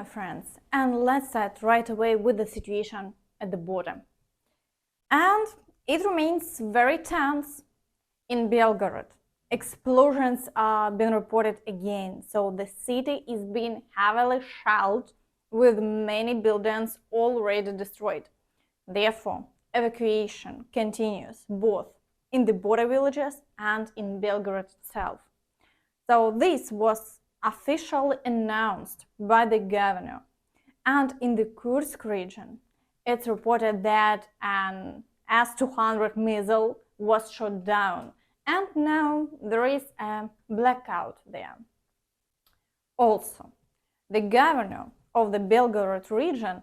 my friends, and let's start right away with the situation at the border. And it remains very tense in Belgorod. Explosions are being reported again, so the city is being heavily shelled with many buildings already destroyed. Therefore, evacuation continues both in the border villages and in Belgorod itself. So this was officially announced by the governor. And in the Kursk region, it's reported that an S-200 missile was shot down, and now there is a blackout there. Also, the governor of the Belgorod region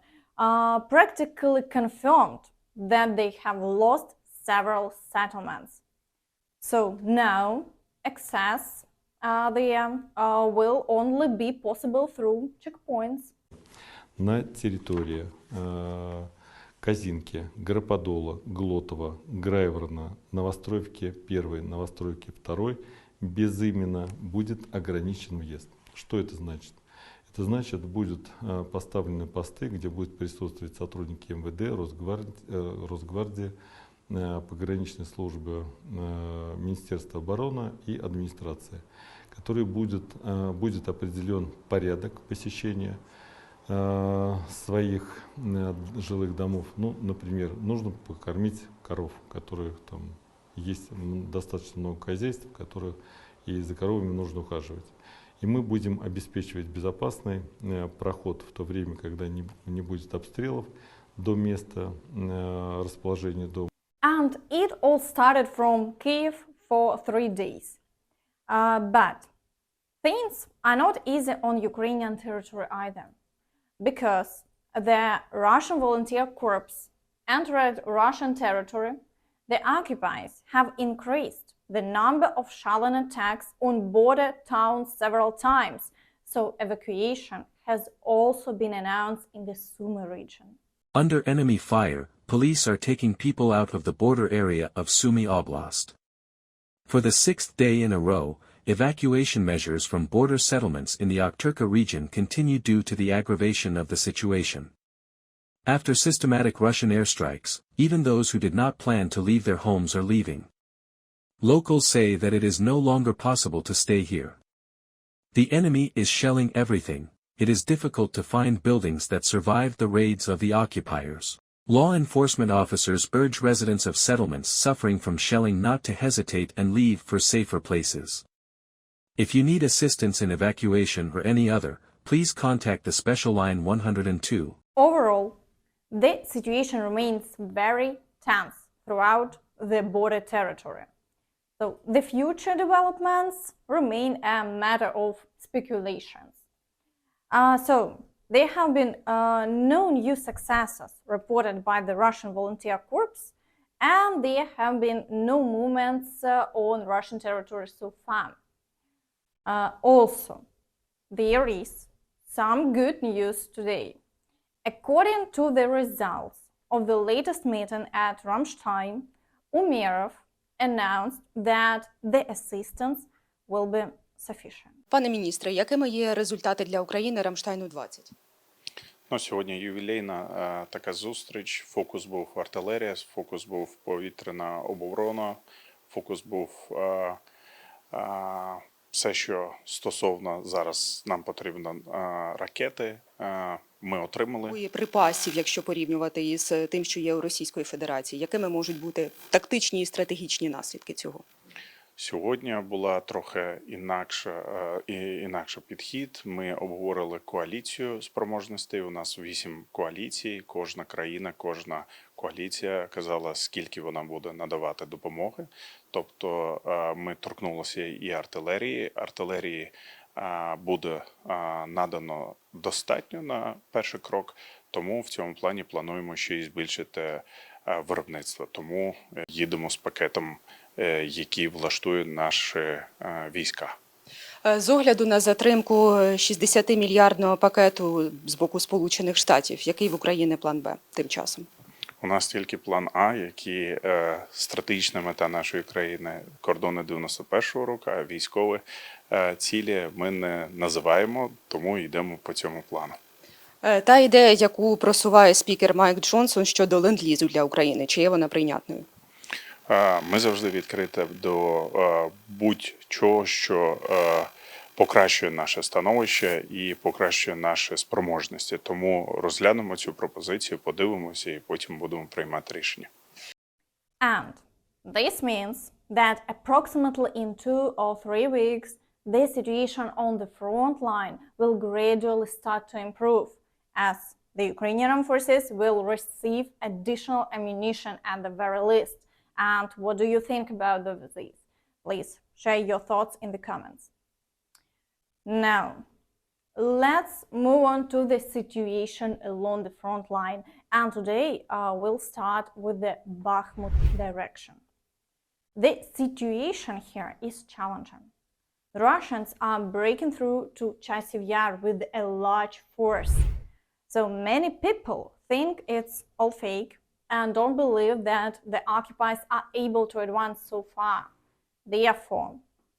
practically confirmed that they have lost several settlements. So now access there will only be possible through checkpoints. На территории Казинки, Граподола, Глотова, Грайворона, Новостроевки 1, Новостроевки 2 безыменно будет ограничен въезд. Что это значит? Это значит, будут поставлены посты, где будут присутствовать сотрудники МВД, Росгвардии, пограничной службы, Министерства обороны и администрации, который будет определен порядок посещения своих жилых домов. Ну, например, нужно покормить коров, которых там есть достаточно много хозяйств, которых и за коровами нужно ухаживать. И мы будем обеспечивать безопасный проход в то время, когда не будет обстрелов до места расположения дома. And it all started from Kyiv for 3 days. But things are not easy on Ukrainian territory either, because the Russian volunteer corps entered Russian territory. The occupiers have increased the number of shelling attacks on border towns several times, so evacuation has also been announced in the Sumy region. Under enemy fire, police are taking people out of the border area of Sumy Oblast. For the 6th day in a row, evacuation measures from border settlements in the Avdiivka region continue due to the aggravation of the situation. After systematic Russian airstrikes, even those who did not plan to leave their homes are leaving. Locals say that it is no longer possible to stay here. The enemy is shelling everything. It is difficult to find buildings that survived the raids of the occupiers. Law enforcement officers urge residents of settlements suffering from shelling not to hesitate and leave for safer places. If you need assistance in evacuation or any other, please contact the special line 102. Overall, the situation remains very tense throughout the border territory. So the future developments remain a matter of speculations. So there have been no new successes reported by the Russian volunteer corps, and there have been no movements on Russian territory so far. Also, there is some good news today. According to the results of the latest meeting at Ramstein, Umerov announced that the assistance will be sufficient. Пане міністре, якими є результати для України Рамштайну-20? Ну, сьогодні ювілейна така зустріч. Фокус був артилерія, фокус був повітряна оборона, фокус був все, що стосовно зараз нам потрібно ракети, ми отримали. Боєприпасів, якщо порівнювати із тим, що є у Російської Федерації, якими можуть бути тактичні і стратегічні наслідки цього? Сьогодні була трохи інакший підхід. Ми обговорили коаліцію спроможностей. У нас 8 коаліцій. Кожна країна, кожна коаліція казала, скільки вона буде надавати допомоги. Тобто ми торкнулися і артилерії. Артилерії буде надано достатньо на перший крок. Тому в цьому плані плануємо ще й збільшити виробництво. Тому їдемо з пакетом, які влаштують наші війська. З огляду на затримку 60-мільярдного пакету з боку Сполучених Штатів, який в Україні план Б тим часом? У нас тільки план А, який стратегічна мета нашої країни – кордони 91-го року, а військові цілі ми не називаємо, тому йдемо по цьому плану. Та ідея, яку просуває спікер Майк Джонсон щодо ленд-лізу для України, чи є вона прийнятною? Ми завжди відкриті до будь-чого, що покращує наше становище і покращує наші спроможності. Тому розглянемо цю пропозицію, подивимося і потім будемо приймати рішення. And this means that approximately in 2 or 3 weeks, the situation on the front line will gradually start to improve, as the Ukrainian armed forces will receive additional ammunition at the very least. And what do you think about this? Please share your thoughts in the comments. Now, let's move on to the situation along the front line. And today we'll start with the Bakhmut direction. The situation here is challenging. The Russians are breaking through to Chasiv Yar with a large force. So many people think it's all fake and don't believe that the occupiers are able to advance so far. Therefore,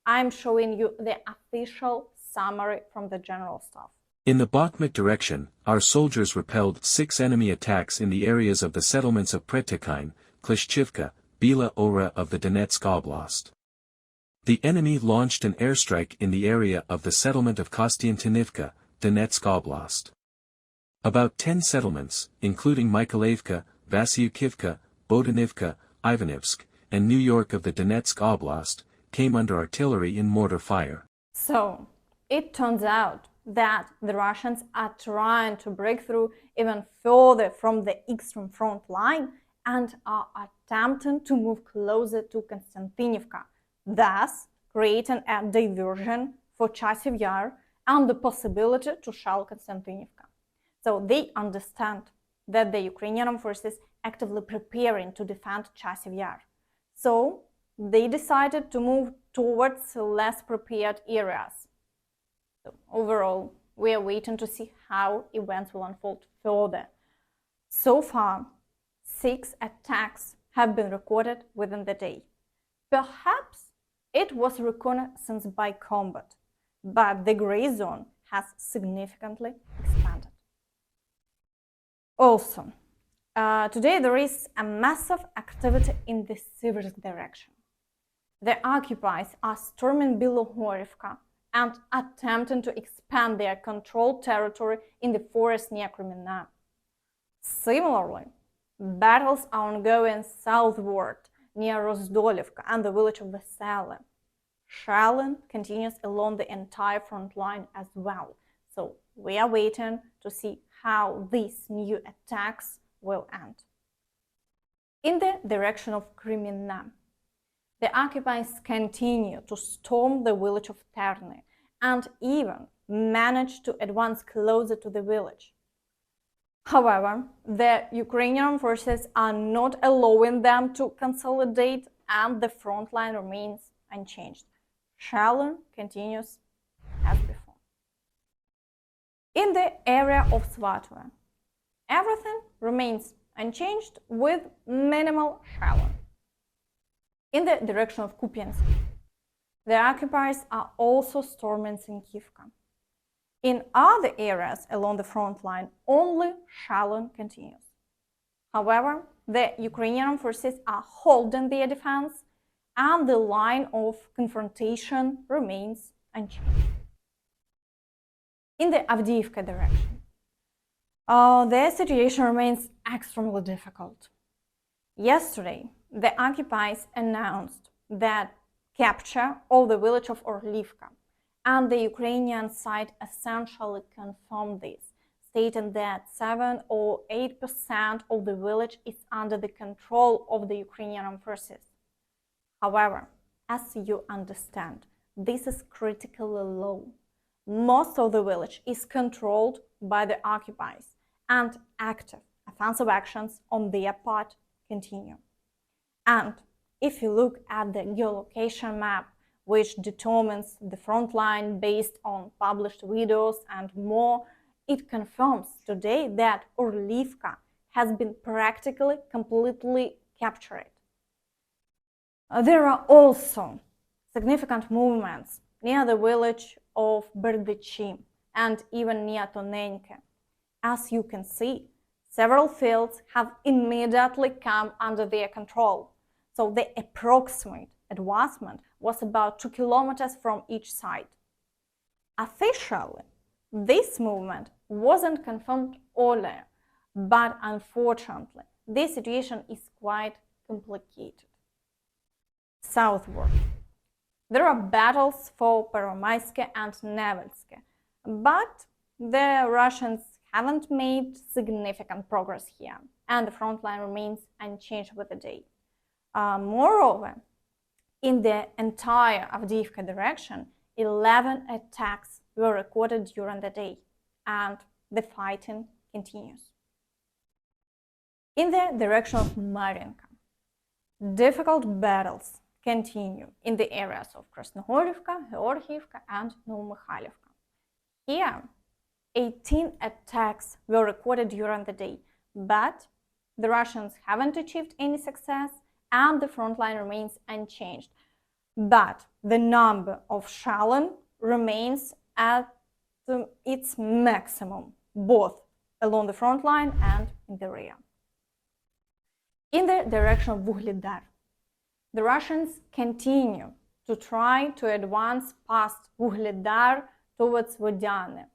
I'm showing you the official summary from the General Staff. In the Bakhmut direction, our soldiers repelled 6 enemy attacks in the areas of the settlements of Pretekine, Klishchivka, Bilohorivka of the Donetsk Oblast. The enemy launched an airstrike in the area of the settlement of Kostiantynivka, Donetsk Oblast. About 10 settlements, including Mykolaievka, Vasyukivka, Bodanivka, Ivanivsk, and New York of the Donetsk Oblast, came under artillery and mortar fire. So, it turns out that the Russians are trying to break through even further from the extreme front line and are attempting to move closer to Kostiantynivka, thus creating a diversion for Chasiv Yar and the possibility to shell Kostiantynivka. So they understand that the Ukrainian forces actively preparing to defend Chasiv Yar. So they decided to move towards less prepared areas. So overall, we are waiting to see how events will unfold further. So far, 6 attacks have been recorded within the day. Perhaps it was reconnaissance by combat, but the gray zone has significantly expanded. Also, today there is a massive activity in the Siversk direction. The occupiers are storming Bilohorivka and attempting to expand their controlled territory in the forest near Kreminna. Similarly, battles are ongoing southward near Rozdolivka and the village of Vesele. Shelling continues along the entire front line as well, so we are waiting to see how these new attacks will end. In the direction of Kreminna, the occupiers continue to storm the village of Terny and even manage to advance closer to the village. However, the Ukrainian forces are not allowing them to consolidate and the front line remains unchanged. Shelling continues as before. In the area of Svatove, everything remains unchanged with minimal shelling. In the direction of Kupiansk, the occupiers are also storming Sinkivka. In other areas along the front line, only shelling continues. However, the Ukrainian forces are holding their defense and the line of confrontation remains unchanged. In the Avdiivka direction, the situation remains extremely difficult. Yesterday, the occupiers announced that capture of the village of Orlivka, and the Ukrainian side essentially confirmed this, stating that 7 or 8% of the village is under the control of the Ukrainian forces. However, as you understand, this is critically low. Most of the village is controlled by the occupiers, and active offensive actions on their part continue. And if you look at the geolocation map, which determines the front line based on published videos and more, it confirms today that Orlivka has been practically completely captured. There are also significant movements near the village of Berdychi and even near Tonenke. As you can see, several fields have immediately come under their control, so the approximate advancement was about 2 kilometers from each side. Officially, this movement wasn't confirmed earlier, but unfortunately, this situation is quite complicated. Southward, there are battles for Peromyske and Nevelske, but the Russians haven't made significant progress here, and the front line remains unchanged with the day. Moreover, in the entire Avdiivka direction, 11 attacks were recorded during the day, and the fighting continues. In the direction of Mariinka, difficult battles continue in the areas of Kostiantynivka, Belgorod, and Novomykhailivka. Here, 18 attacks were recorded during the day, but the Russians haven't achieved any success and the front line remains unchanged. But the number of shelling remains at its maximum, both along the front line and in the rear. In the direction of Vuhledar, the Russians continue to try to advance past Vuhledar towards Vodiane.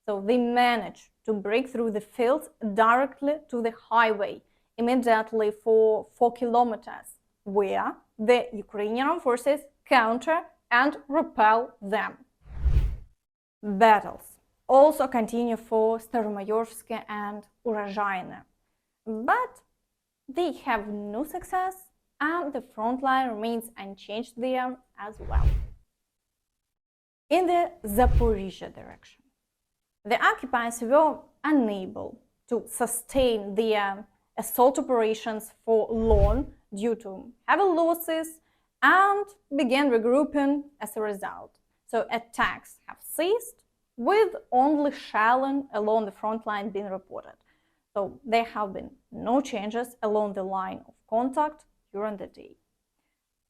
So they manage to break through the fields directly to the highway immediately for 4 kilometers, where the Ukrainian forces counter and repel them. Battles also continue for Staromayorsk and Urozhaine, but they have no success and the front line remains unchanged there as well. In the Zaporizhzhia direction, the occupiers were unable to sustain their assault operations for long due to heavy losses and began regrouping as a result. So attacks have ceased, with only shelling along the front line being reported. So there have been no changes along the line of contact during the day.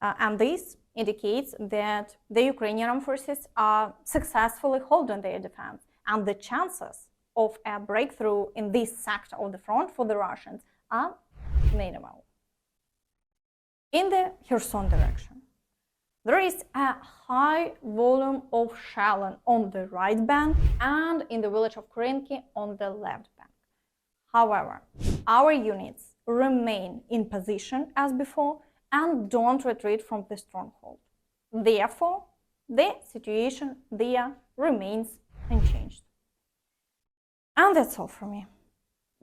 And this indicates that the Ukrainian forces are successfully holding their defense, and the chances of a breakthrough in this sector of the front for the Russians are minimal. In the Kherson direction, there is a high volume of shelling on the right bank and in the village of Krynki on the left bank. However, our units remain in position as before and don't retreat from the stronghold. Therefore, the situation there remains unchanged. And that's all from me.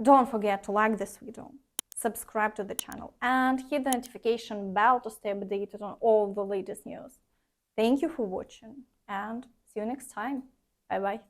Don't forget to like this video, subscribe to the channel, and hit the notification bell to stay updated on all the latest news. Thank you for watching, and see you next time. Bye-bye.